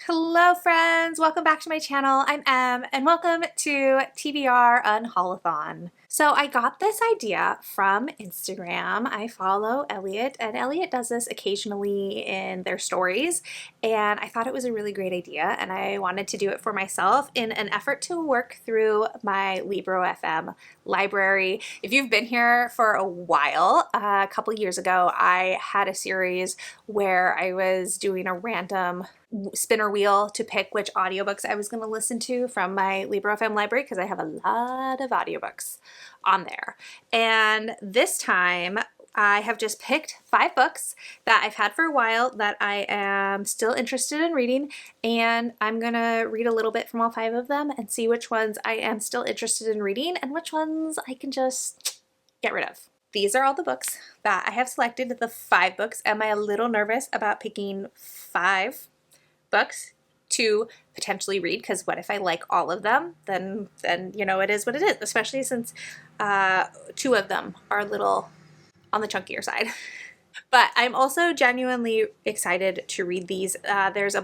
Hello friends, welcome back to my channel. I'm Em and welcome to TBR UNHAUL-A-THON. So I got this idea from Instagram. I follow Elliot and Elliot does this occasionally in their stories and I thought it was a really great idea and I wanted to do it for myself in an effort to work through my Libro.fm library. If you've been here for a while, a couple years ago I had a series where I was doing a random spinner wheel to pick which audiobooks I was going to listen to from my Libro.fm library because I have a lot of audiobooks on there. And this time I have just picked 5 books that I've had for a while that I am still interested in reading, and I'm gonna read a little bit from all 5 of them and see which ones I am still interested in reading and which ones I can just get rid of. These are all the books that I have selected, the 5 books. Am I a little nervous about picking 5 books to potentially read, because what if I like all of them, then you know, it is what it is, especially since 2 of them are a little on the chunkier side. But I'm also genuinely excited to read these. There's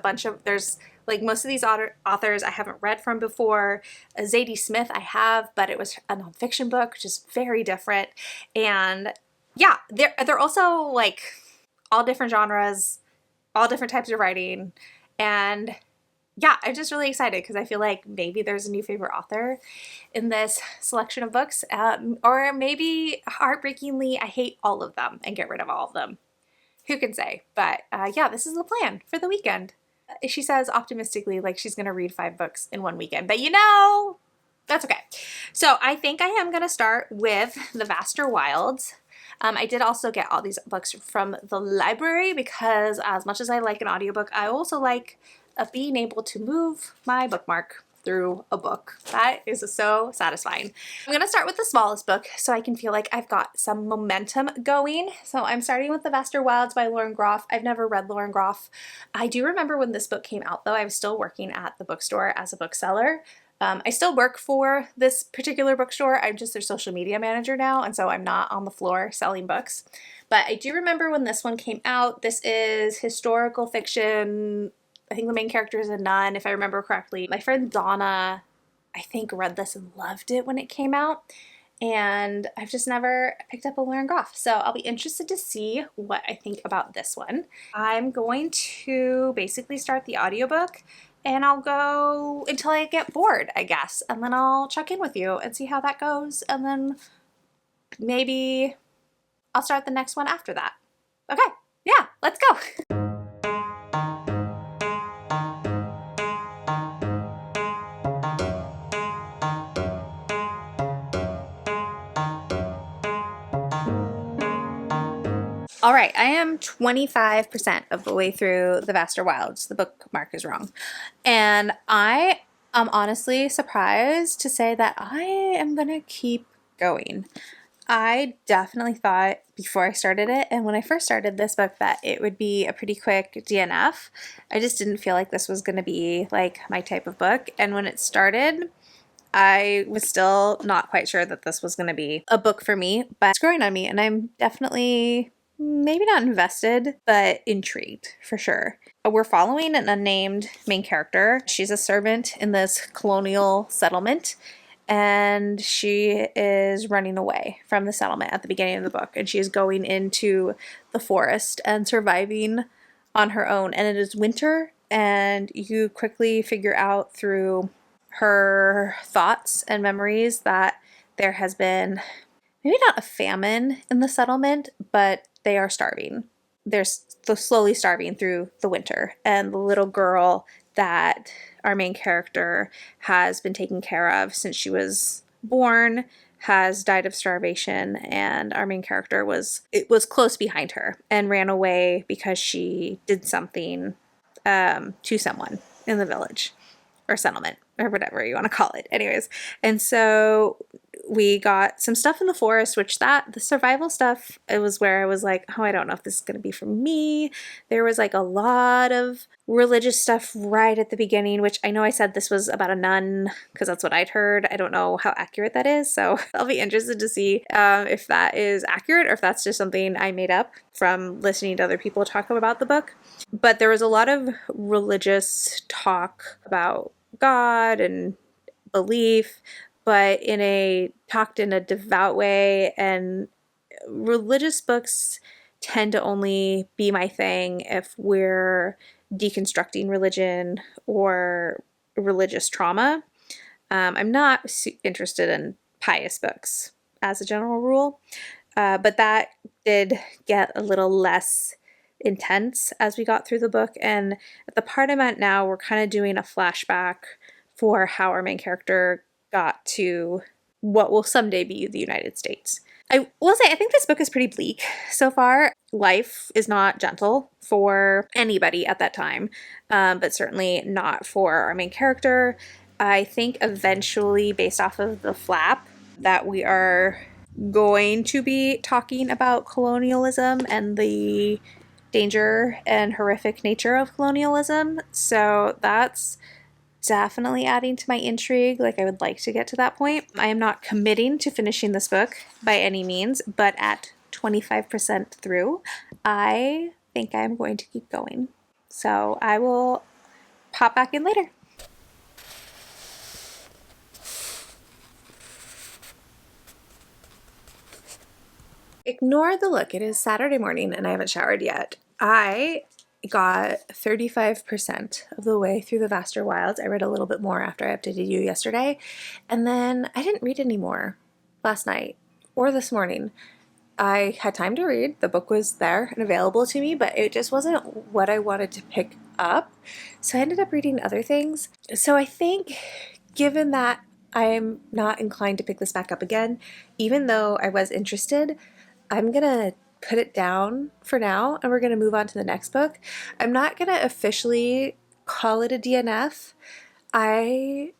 like most of these authors I haven't read from before. Zadie Smith I have, but it was a nonfiction book, which is very different. And yeah, they're also like all different genres, all different types of writing. And yeah, I'm just really excited because I feel like maybe there's a new favorite author in this selection of books, or maybe heartbreakingly I hate all of them and get rid of all of them. Who can say? But yeah, this is the plan for the weekend. She says optimistically like she's gonna read 5 books in one weekend, but you know, that's okay. So I think I am gonna start with The Vaster Wilds. I did also get all these books from the library because as much as I like an audiobook, I also like being able to move my bookmark through a book. That is so satisfying. I'm gonna start with the smallest book so I can feel like I've got some momentum going. So I'm starting with The Vaster Wilds by Lauren Groff. I've never read Lauren Groff. I do remember when this book came out though, I was still working at the bookstore as a bookseller. I still work for this particular bookstore. I'm just their social media manager now, and so I'm not on the floor selling books. But I do remember when this one came out. This is historical fiction. I think the main character is a nun, if I remember correctly. My friend Donna, I think, read this and loved it when it came out. And I've just never picked up a Lauren Groff. So I'll be interested to see what I think about this one. I'm going to basically start the audiobook and I'll go until I get bored, I guess. And then I'll check in with you and see how that goes. And then maybe I'll start the next one after that. Okay, yeah, let's go. All right, I am 25% of the way through The Vaster Wilds. The bookmark is wrong. And I am honestly surprised to say that I am gonna keep going. I definitely thought before I started it, and when I first started this book, that it would be a pretty quick DNF. I just didn't feel like this was gonna be like my type of book. And when it started, I was still not quite sure that this was gonna be a book for me, but it's growing on me and I'm definitely maybe not invested, but intrigued for sure. We're following an unnamed main character. She's a servant in this colonial settlement and she is running away from the settlement at the beginning of the book, and she is going into the forest and surviving on her own. And it is winter, and you quickly figure out through her thoughts and memories that there has been maybe not a famine in the settlement, but they are starving. They're slowly starving through the winter. And the little girl that our main character has been taken care of since she was born has died of starvation, and our main character was close behind her and ran away because she did something to someone in the village or settlement or whatever you want to call it. Anyways, and so we got some stuff in the forest, which the survival stuff, it was where I was like, oh, I don't know if this is going to be for me. There was like a lot of religious stuff right at the beginning, which I know I said this was about a nun because that's what I'd heard. I don't know how accurate that is, so I'll be interested to see if that is accurate or if that's just something I made up from listening to other people talk about the book. But there was a lot of religious talk about God and belief, but talked in a devout way, and religious books tend to only be my thing if we're deconstructing religion or religious trauma. I'm not interested in pious books as a general rule, but that did get a little less intense as we got through the book, and at the part I'm at now, we're kind of doing a flashback for how our main character got to what will someday be the United States. I will say, I think this book is pretty bleak so far. Life is not gentle for anybody at that time, but certainly not for our main character. I think eventually, based off of the flap, that we are going to be talking about colonialism and the danger and horrific nature of colonialism. So that's definitely adding to my intrigue. Like, I would like to get to that point. I am not committing to finishing this book by any means, but at 25% through, I think I'm going to keep going. So I will pop back in later. Ignore the look. It is Saturday morning and I haven't showered yet. I got 35% of the way through the Vaster Wilds. I read a little bit more after I updated you yesterday, and then I didn't read anymore last night or this morning. I had time to read. The book was there and available to me, but it just wasn't what I wanted to pick up. So I ended up reading other things. So I think, given that I'm not inclined to pick this back up again, even though I was interested, I'm gonna put it down for now and we're gonna move on to the next book. I'm not gonna officially call it a DNF. I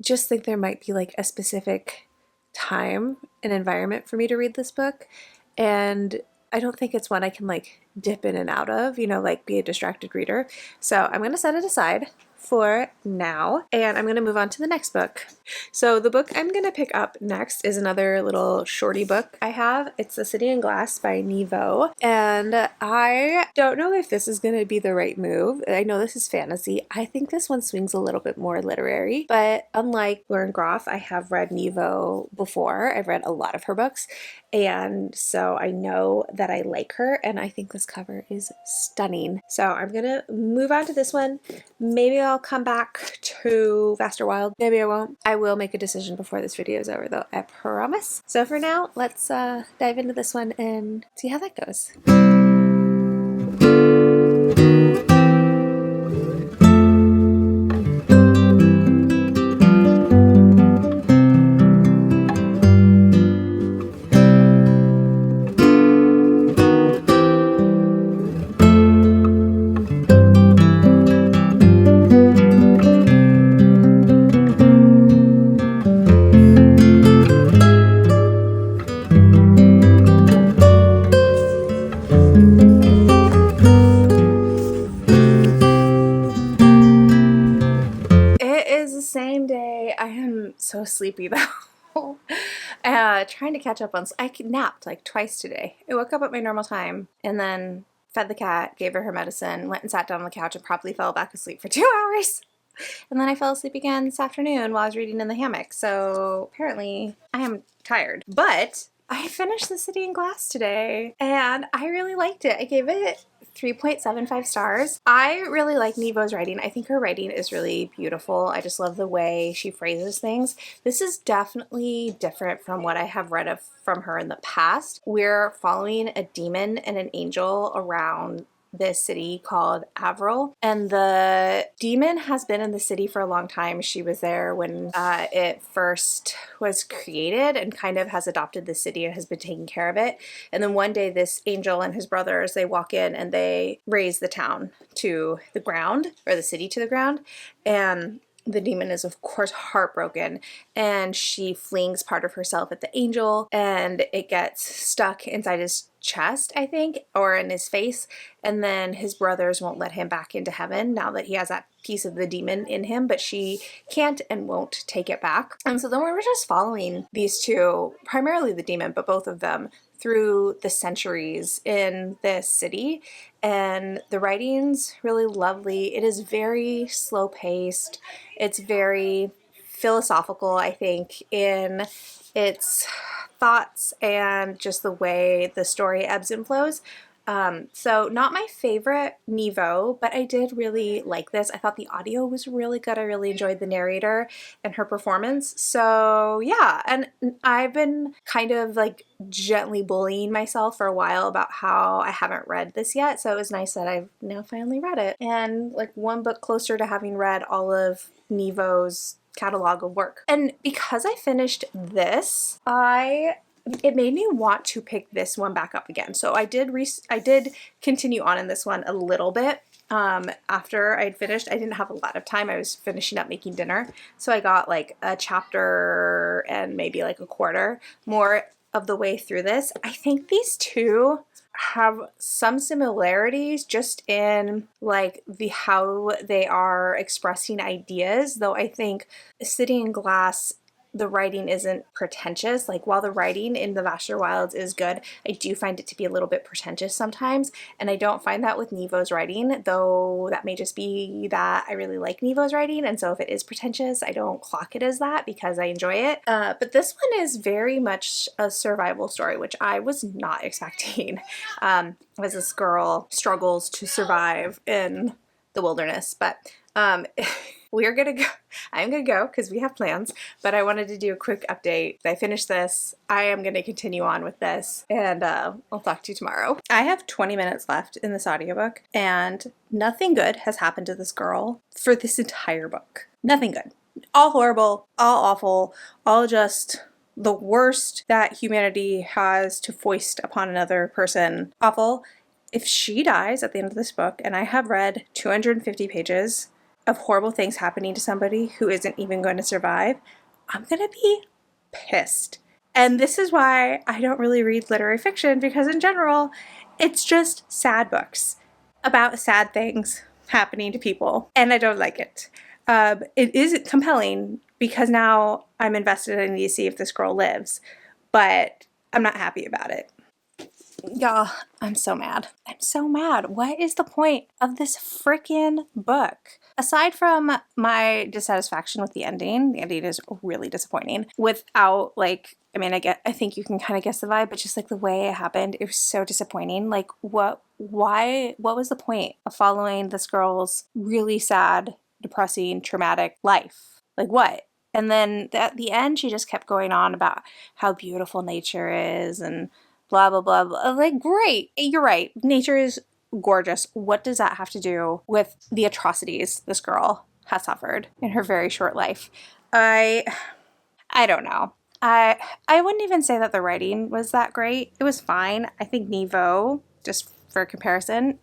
just think there might be like a specific time and environment for me to read this book, and I don't think it's one I can like dip in and out of, like be a distracted reader. So I'm gonna set it aside for now, and I'm going to move on to the next book. So the book I'm going to pick up next is another little shorty book I have. It's The City in Glass by Nevo, and I don't know if this is going to be the right move. I know this is fantasy. I think this one swings a little bit more literary, but unlike Lauren Groff, I have read Nevo before. I've read a lot of her books, and so I know that I like her, and I think this cover is stunning. So I'm going to move on to this one. Maybe I'll come back to Vaster Wild. Maybe I won't. I will make a decision before this video is over though, I promise. So for now, let's dive into this one and see how that goes. Same day. I am so sleepy though. Trying to catch up on. I napped like twice today. I woke up at my normal time and then fed the cat, gave her medicine, went and sat down on the couch and probably fell back asleep for 2 hours. And then I fell asleep again this afternoon while I was reading in the hammock. So apparently I am tired. But I finished The City in Glass today and I really liked it. I gave it 3.75 stars. I really like Nevo's writing. I think her writing is really beautiful. I just love the way she phrases things. This is definitely different from what I have read from her in the past. We're following a demon and an angel around this city called Avril, and the demon has been in the city for a long time. She was there when it first was created and kind of has adopted the city and has been taking care of it. And then one day this angel and his brothers, they walk in and they raise the town to the ground, or the city to the ground, and the demon is of course heartbroken, and she flings part of herself at the angel, and it gets stuck inside his chest, I think, or in his face, and then his brothers won't let him back into heaven now that he has that piece of the demon in him, but she can't and won't take it back. And so then we were just following these two, primarily the demon, but both of them, through the centuries in this city. And the writing's really lovely. It is very slow paced. It's very philosophical, I think, in its thoughts and just the way the story ebbs and flows. So not my favorite Nevo, but I did really like this. I thought the audio was really good. I really enjoyed the narrator and her performance. So yeah, and I've been kind of like gently bullying myself for a while about how I haven't read this yet. So it was nice that I've now finally read it, and like one book closer to having read all of Nevo's catalog of work. And because I finished this, it made me want to pick this one back up again. So I did continue on in this one a little bit. After I'd finished, I didn't have a lot of time. I was finishing up making dinner. So I got like a chapter and maybe like a quarter more of the way through this. I think these two have some similarities just in like how they are expressing ideas, though I think City in Glass, the writing isn't pretentious. Like while the writing in The Vaster Wilds is good, I do find it to be a little bit pretentious sometimes, and I don't find that with Nevo's writing, though that may just be that I really like Nevo's writing, and so if it is pretentious, I don't clock it as that because I enjoy it. But this one is very much a survival story, which I was not expecting, as this girl struggles to survive in the wilderness. But we're gonna go. I'm gonna go because we have plans, but I wanted to do a quick update. I finished this. I am gonna continue on with this, and I'll talk to you tomorrow. I have 20 minutes left in this audiobook, and nothing good has happened to this girl for this entire book. Nothing good. All horrible, all awful, all just the worst that humanity has to foist upon another person. Awful. If she dies at the end of this book, and I have read 250 pages of horrible things happening to somebody who isn't even going to survive, I'm gonna be pissed. And this is why I don't really read literary fiction, because in general, it's just sad books about sad things happening to people, and I don't like it. It is compelling because now I'm invested and I need to see if this girl lives, but I'm not happy about it. Y'all, I'm so mad. I'm so mad. What is the point of this freaking book? Aside from my dissatisfaction with the ending is really disappointing. Without like, I think you can kind of guess the vibe, but just like the way it happened, it was so disappointing. Like what was the point of following this girl's really sad, depressing, traumatic life? Like what? And then at the end, she just kept going on about how beautiful nature is and blah, blah, blah, blah. Like, great. You're right. Nature is gorgeous. What does that have to do with the atrocities this girl has suffered in her very short life? I don't know. I wouldn't even say that the writing was that great. It was fine. I think Nevo, just for comparison,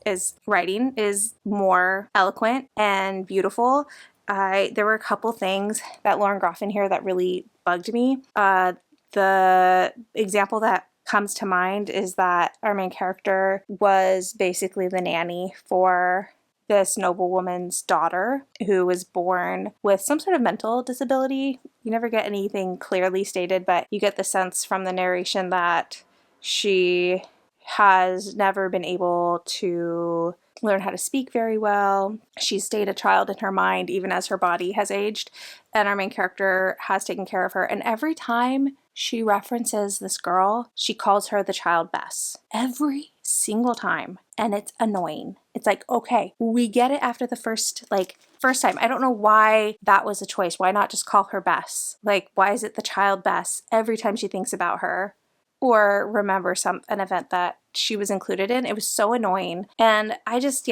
writing is more eloquent and beautiful. There were a couple things that Lauren Groff in here that really bugged me. The example that comes to mind is that our main character was basically the nanny for this noblewoman's daughter who was born with some sort of mental disability. You never get anything clearly stated, but you get the sense from the narration that she has never been able to learn how to speak very well. She's stayed a child in her mind even as her body has aged, and our main character has taken care of her. And every time she references this girl, she calls her the child Bess. Every single time. And it's annoying. It's like, okay, we get it after the first time. I don't know why that was a choice. Why not just call her Bess? Like, why is it the child Bess every time she thinks about her or remember an event that she was included in? It was so annoying. And I think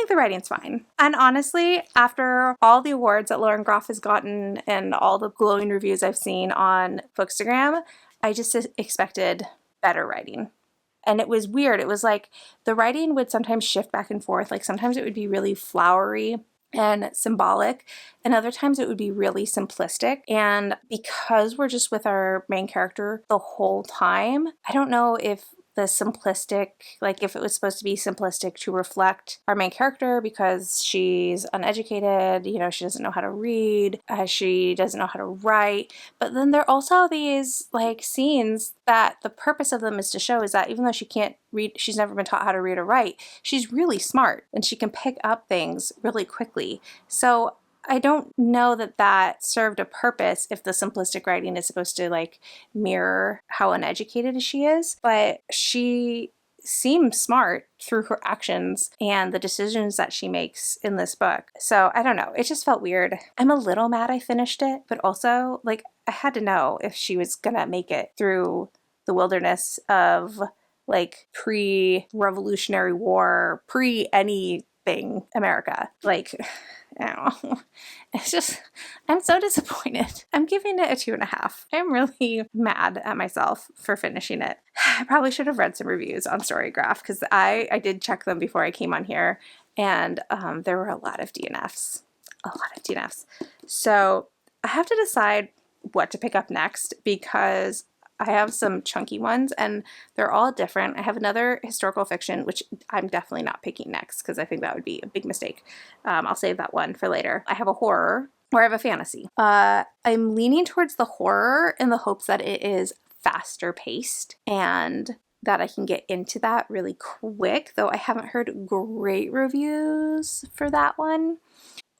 the writing's fine. And honestly, after all the awards that Lauren Groff has gotten and all the glowing reviews I've seen on Bookstagram, I just expected better writing. And it was weird. It was like the writing would sometimes shift back and forth. Like sometimes it would be really flowery and symbolic, and other times it would be really simplistic. And because we're just with our main character the whole time, I don't know if the simplistic, like if it was supposed to be simplistic to reflect our main character because she's uneducated, you know, she doesn't know how to read, she doesn't know how to write. But then there are also these like scenes that the purpose of them is to show is that even though she can't read, she's never been taught how to read or write, she's really smart and she can pick up things really quickly. So I don't know that that served a purpose if the simplistic writing is supposed to like mirror how uneducated she is, but she seems smart through her actions and the decisions that she makes in this book. So I don't know, it just felt weird. I'm a little mad I finished it, but also like I had to know if she was gonna make it through the wilderness of like pre-Revolutionary War, pre-anything America. Like, I don't know. It's just, I'm so disappointed. I'm giving it a 2.5. I'm really mad at myself for finishing it. I probably should have read some reviews on Storygraph because I did check them before I came on here, and there were a lot of DNFs. A lot of DNFs. So I have to decide what to pick up next because I have some chunky ones and they're all different. I have another historical fiction, which I'm definitely not picking next because I think that would be a big mistake. I'll save that one for later. I have a horror or I have a fantasy. I'm leaning towards the horror in the hopes that it is faster paced and that I can get into that really quick, though I haven't heard great reviews for that one.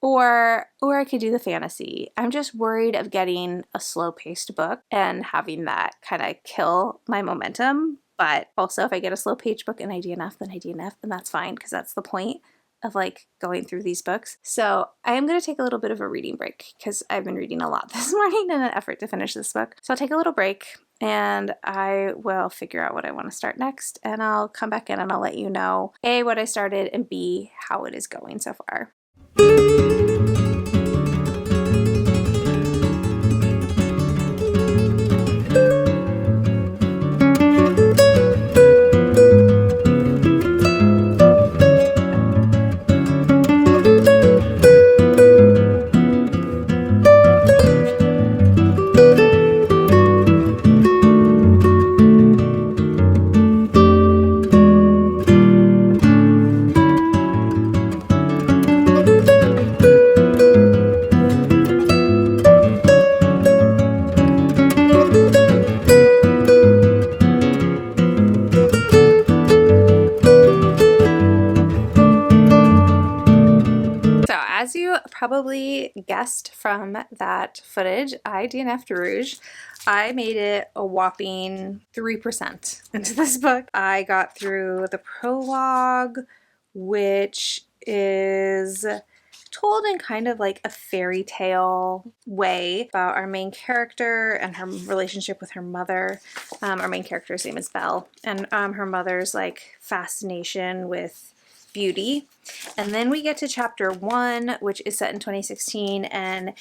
Or I could do the fantasy. I'm just worried of getting a slow-paced book and having that kind of kill my momentum. But also if I get a slow-paced book and I DNF, then I DNF, and that's fine because that's the point of like going through these books. So I am going to take a little bit of a reading break because I've been reading a lot this morning in an effort to finish this book. So I'll take a little break and I will figure out what I want to start next, and I'll come back in and I'll let you know A, what I started, and B, how it is going so far. As you probably guessed from that footage, I DNF'd Rouge. I made it a whopping 3% into this book. I got through the prologue, which is told in kind of like a fairy tale way about our main character and her relationship with her mother. Our main character's name is Belle, and her mother's like fascination with beauty. And then we get to chapter 1, which is set in 2016, and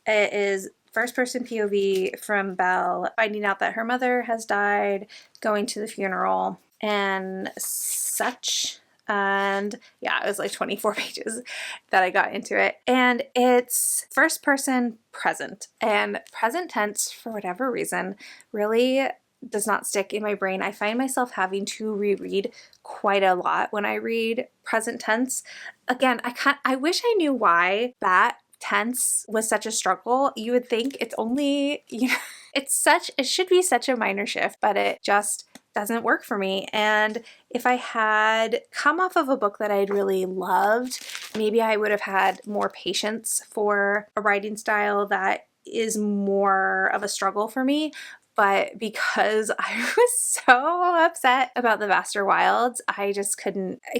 it is first person POV from Belle finding out that her mother has died, going to the funeral, and such. And yeah, it was like 24 pages that I got into it. And it's first person present, and present tense, for whatever reason, really does not stick in my brain. I find myself having to reread quite a lot when I read present tense. Again, I wish I knew why that tense was such a struggle. You would think it's only, you know, it should be such a minor shift, but it just doesn't work for me. And if I had come off of a book that I'd really loved, maybe I would have had more patience for a writing style that is more of a struggle for me. But because I was so upset about the Vaster Wilds, I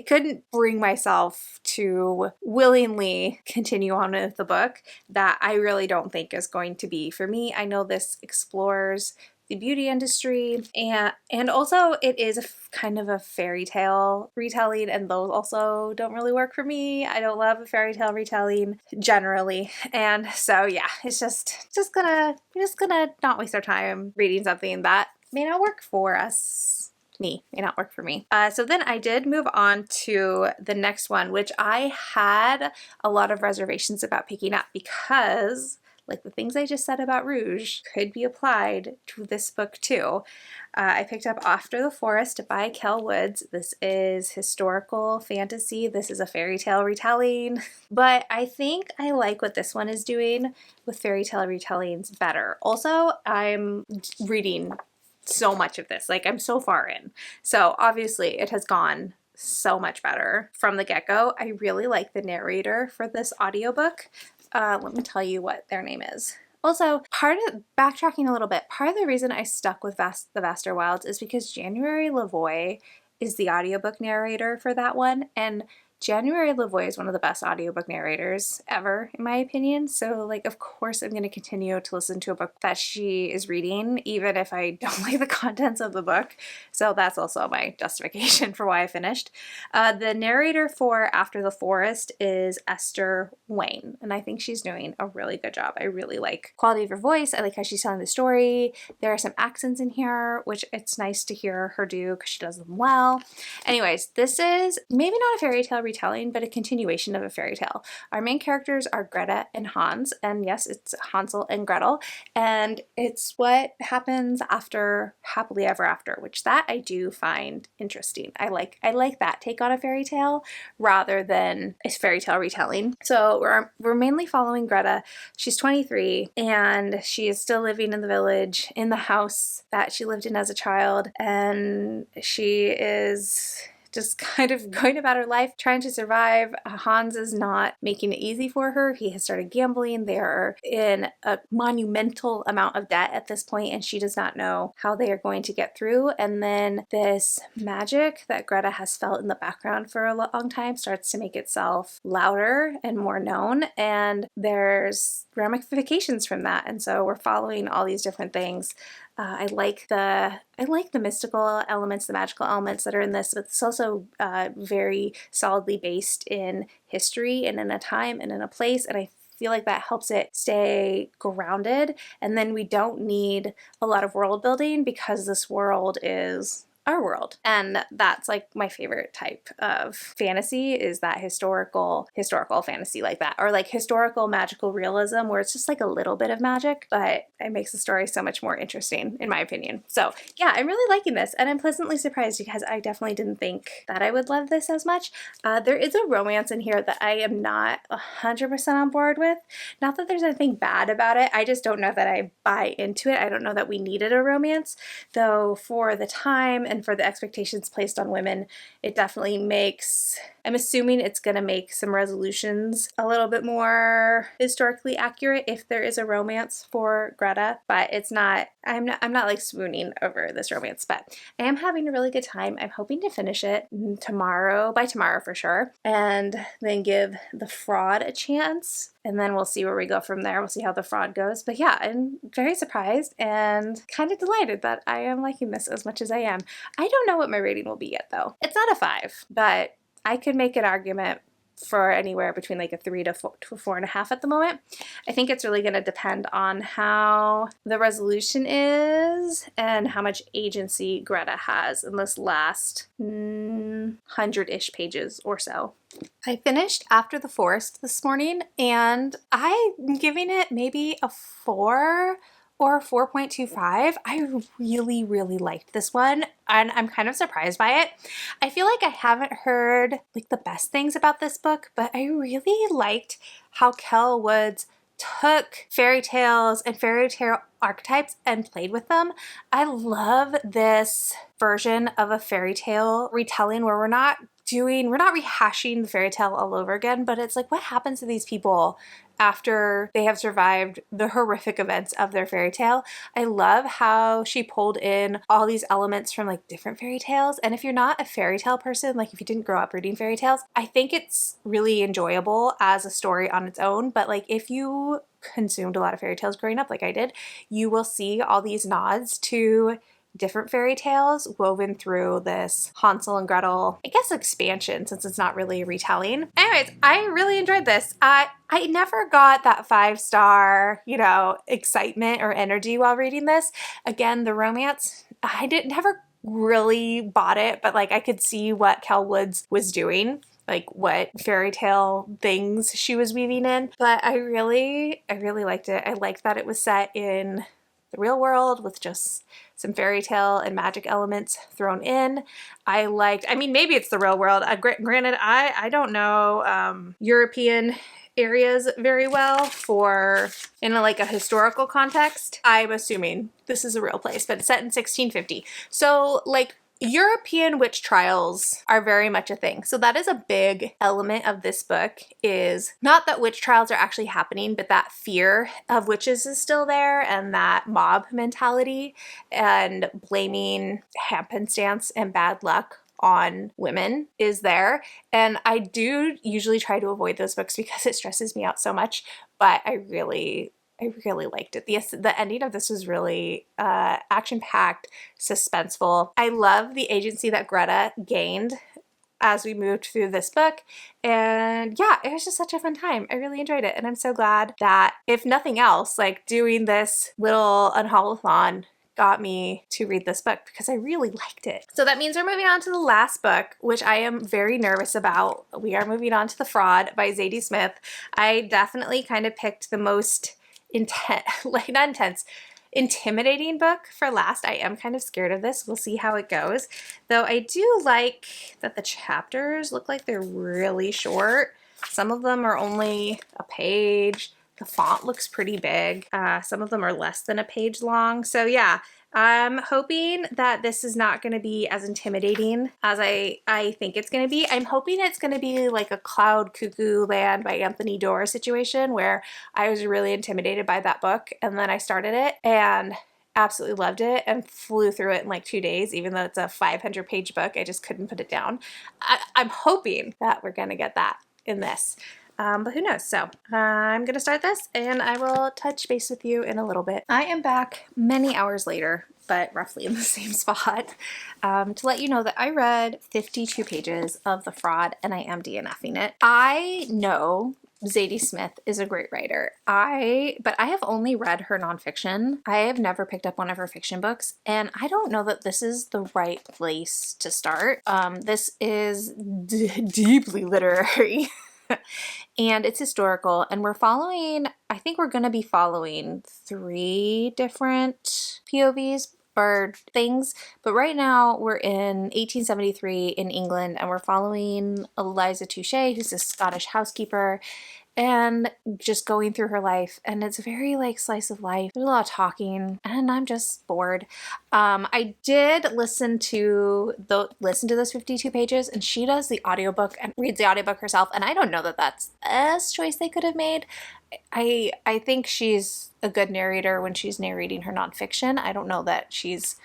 couldn't bring myself to willingly continue on with the book that I really don't think is going to be for me. I know this explores the beauty industry, and also it is kind of a fairy tale retelling, and those also don't really work for me. I don't love a fairy tale retelling generally, and so yeah, it's just gonna not waste our time reading something that may not work for us. may not work for me. So then I did move on to the next one, which I had a lot of reservations about picking up because, like the things I just said about Rouge, could be applied to this book too. I picked up After the Forest by Kel Woods. This is historical fantasy. This is a fairy tale retelling, but I think I like what this one is doing with fairy tale retellings better. Also, I'm reading so much of this. Like, I'm so far in. So obviously it has gone so much better from the get-go. I really like the narrator for this audiobook. Let me tell you what their name is. Also, backtracking a little bit, part of the reason I stuck with The Vaster Wilds is because January Lavoie is the audiobook narrator for that one, and January Lavoie is one of the best audiobook narrators ever, in my opinion. So, like, of course I'm going to continue to listen to a book that she is reading, even if I don't like the contents of the book. So that's also my justification for why I finished. The narrator for After the Forest is Esther Wayne, and I think she's doing a really good job. I really like the quality of her voice. I like how she's telling the story. There are some accents in here, which it's nice to hear her do because she does them well. Anyways, this is maybe not a fairy tale retelling, but a continuation of a fairy tale. Our main characters are Greta and Hans, and yes, it's Hansel and Gretel, and it's what happens after Happily Ever After, which that I do find interesting. I like that take on a fairy tale rather than a fairy tale retelling. So we're mainly following Greta. She's 23 and she is still living in the village in the house that she lived in as a child, and she is just kind of going about her life, trying to survive. Hans is not making it easy for her. He has started gambling. They're in a monumental amount of debt at this point, and she does not know how they are going to get through. And then this magic that Greta has felt in the background for a long time starts to make itself louder and more known, and there's ramifications from that. And so we're following all these different things. I like the mystical elements, the magical elements that are in this, but it's also very solidly based in history and in a time and in a place, and I feel like that helps it stay grounded. And then we don't need a lot of world building because this world is our world, and that's like my favorite type of fantasy, is that historical fantasy like that, or like historical magical realism where it's just like a little bit of magic, but it makes the story so much more interesting in my opinion. So yeah, I'm really liking this, and I'm pleasantly surprised because I definitely didn't think that I would love this as much. There is a romance in here that I am not 100% on board with. Not that there's anything bad about it, I just don't know that I buy into it. I don't know that we needed a romance, though for the time and for the expectations placed on women, it definitely makes, I'm assuming it's going to make some resolutions a little bit more historically accurate if there is a romance for Greta, but it's not, I'm not like swooning over this romance, but I am having a really good time. I'm hoping to finish it by tomorrow for sure, and then give The Fraud a chance, and then we'll see where we go from there. We'll see how The Fraud goes. But yeah, I'm very surprised and kind of delighted that I am liking this as much as I am. I don't know what my rating will be yet though. It's not a 5, but I could make an argument for anywhere between like a 3 to 4.5 at the moment. I think it's really going to depend on how the resolution is and how much agency Greta has in this last 100-ish pages or so. I finished After the Forest this morning, and I'm giving it maybe a 4 or 4.25. I really, really liked this one, and I'm kind of surprised by it. I feel like I haven't heard like the best things about this book, but I really liked how Kel Woods took fairy tales and fairy tale archetypes and played with them. I love this version of a fairy tale retelling where we're not rehashing the fairy tale all over again, but it's like, what happens to these people after they have survived the horrific events of their fairy tale? I love how she pulled in all these elements from like different fairy tales. And if you're not a fairy tale person, like if you didn't grow up reading fairy tales, I think it's really enjoyable as a story on its own. But like if you consumed a lot of fairy tales growing up like I did, you will see all these nods to different fairy tales woven through this Hansel and Gretel, I guess, expansion, since it's not really a retelling. Anyways, I really enjoyed this. I never got that 5-star, excitement or energy while reading this. Again, the romance, never really bought it, but like I could see what Kel Woods was doing, like what fairy tale things she was weaving in. But I really liked it. I liked that it was set in the real world with just some fairy tale and magic elements thrown in. I mean, maybe it's the real world. Granted, I don't know European areas very well for in like a historical context. I'm assuming this is a real place, but it's set in 1650. So like European witch trials are very much a thing. So that is a big element of this book, is not that witch trials are actually happening, but that fear of witches is still there, and that mob mentality and blaming happenstance and bad luck on women is there. And I do usually try to avoid those books because it stresses me out so much, but I really liked it. The ending of this was really action-packed, suspenseful. I love the agency that Greta gained as we moved through this book, and yeah, it was just such a fun time. I really enjoyed it, and I'm so glad that, if nothing else, like doing this little unhaul-a-thon got me to read this book because I really liked it. So that means we're moving on to the last book, which I am very nervous about. We are moving on to The Fraud by Zadie Smith. I definitely kind of picked the most intimidating book for last. I am kind of scared of this. We'll see how it goes. Though I do like that the chapters look like they're really short. Some of them are only a page. The font looks pretty big. Some of them are less than a page long. So yeah, I'm hoping that this is not going to be as intimidating as I think it's going to be. I'm hoping it's going to be like a Cloud Cuckoo Land by Anthony Doerr situation, where I was really intimidated by that book and then I started it and absolutely loved it and flew through it in like 2 days, even though it's a 500-page book. I just couldn't put it down. I'm hoping that we're going to get that in this. But who knows? So I'm going to start this and I will touch base with you in a little bit. I am back many hours later, but roughly in the same spot, to let you know that I read 52 pages of The Fraud and I am DNFing it. I know Zadie Smith is a great writer. But I have only read her nonfiction. I have never picked up one of her fiction books, and I don't know that this is the right place to start. This is deeply literary. And it's historical, and I think we're going to be following 3 different POVs or things, but right now we're in 1873 in England, and we're following Eliza Touche, who's a Scottish housekeeper, and just going through her life, and it's very like slice of life. There's a lot of talking and I'm just bored. I did listen to those 52 pages, and she does the audiobook and reads the audiobook herself, and I don't know that that's the best choice they could have made. I think she's a good narrator when she's narrating her nonfiction. I don't know that she's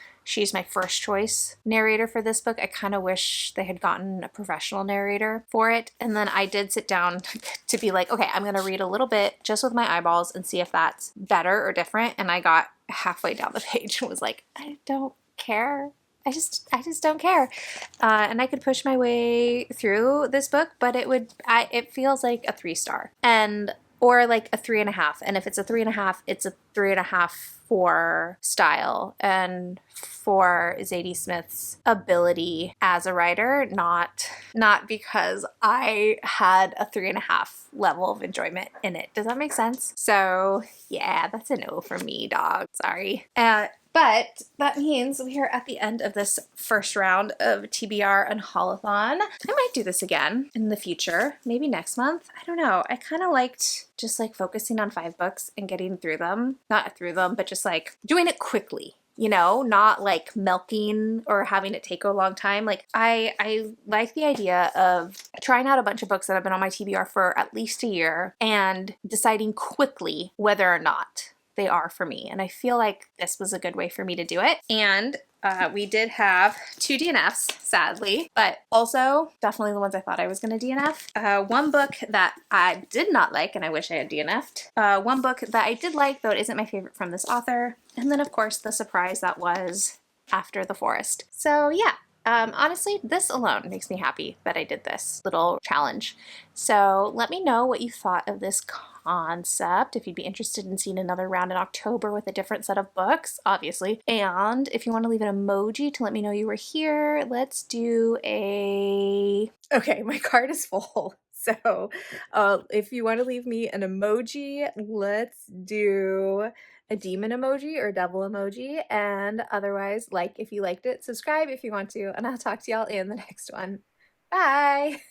my first choice narrator for this book. I kind of wish they had gotten a professional narrator for it. And then I did sit down to be like, okay, I'm going to read a little bit just with my eyeballs and see if that's better or different. And I got halfway down the page and was like, I don't care. I just don't care. And I could push my way through this book, but it feels like a 3-star or like a 3.5. And if it's a 3.5, it's a 3.5 for style and for Zadie Smith's ability as a writer, not because I had a 3.5 level of enjoyment in it. Does that make sense? So yeah, that's a no for me, dog. Sorry. But that means we are at the end of this first round of TBR UNHAUL-A-THON. I might do this again in the future, maybe next month. I don't know. I kind of liked just like focusing on 5 books and getting through them. Not through them, but just like doing it quickly. You know, not like milking or having it take a long time. Like I like the idea of trying out a bunch of books that have been on my TBR for at least a year and deciding quickly whether or not they are for me. And I feel like this was a good way for me to do it. And we did have 2 DNFs, sadly, but also definitely the ones I thought I was going to DNF. One book that I did not like, and I wish I had DNF'd. One book that I did like, though it isn't my favorite from this author. And then, of course, the surprise that was After the Forest. So yeah, honestly, this alone makes me happy that I did this little challenge. So let me know what you thought of this concept, if you'd be interested in seeing another round in October with a different set of books, obviously. And if you want to leave an emoji to let me know you were here, let's do a... Okay, my card is full. So if you want to leave me an emoji, let's do a demon emoji or devil emoji. And otherwise, like if you liked it, subscribe if you want to, and I'll talk to y'all in the next one. Bye!